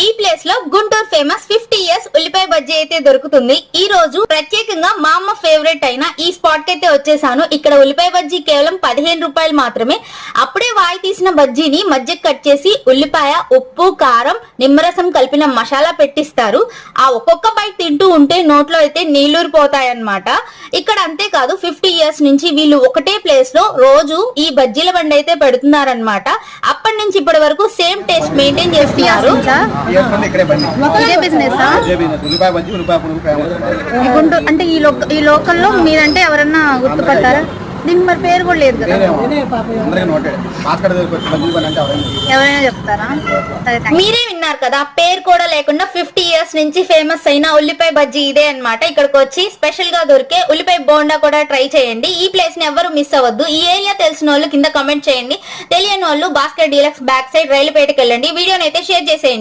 ఈ ప్లేస్ లో Guntur famous 50 years ఉల్లిపాయ బజ్జీ అయితే దొరుకుతుంది. ఈ రోజు ప్రత్యేకంగా మా అమ్మ ఫేవరెట్ అయిన ఈ స్పాట్ అయితే వచ్చేసాను. ఇక్కడ ఉల్లిపాయ బజ్జీ కేవలం 15 రూపాయలు మాత్రమే. అప్పుడే వాయి తీసిన బజ్జీని మధ్యకి కట్ చేసి ఉల్లిపాయ, ఉప్పు, కారం, నిమ్మరసం కలిపిన మసాలా పెట్టిస్తారు. ఆ ఒక్కొక్క బైట్ తింటూ ఉంటే నోట్లో అయితే నీళ్లూరిపోతాయన్నమాట. ఇక్కడ అంతేకాదు 50 ఇయర్స్ నుంచి వీళ్ళు ఒకటే ప్లేస్ లో రోజు ఈ బజ్జీల బండి అయితే పెడుతున్నారనమాట. అప్పటి నుంచి ఇప్పటి వరకు సేమ్ టేస్ట్ మెయింటైన్ చేస్తున్నారు. అంటే ఈ లోకల్లో మీరంటే ఎవరన్నా గుర్తుపట్టారా? దీనికి మరి పేరు కూడా లేదు కదా, ఎవరైనా చెప్తారా? మీరే విన్నారు కదా, పేరు కూడా లేకుండా 50 ఇయర్స్ నుంచి ఫేమస్ అయిన ఉల్లిపాయ బజ్జీ ఇదే అన్నమాట. ఇక్కడికి వచ్చి స్పెషల్ గా దొరికే ఉల్లిపాయ బోండా కూడా ట్రై చేయండి. ఈ ప్లేస్ ని ఎవరు మిస్ అవ్వద్దు. ఈ ఏరియా తెలిసిన వాళ్ళు కింద కమెంట్ చేయండి. తెలియని వాళ్ళు భాస్కర్ డీలక్స్ బ్యాక్ సైడ్ రైలుపేటకి వెళ్ళండి. వీడియోని అయితే షేర్ చేసేయండి.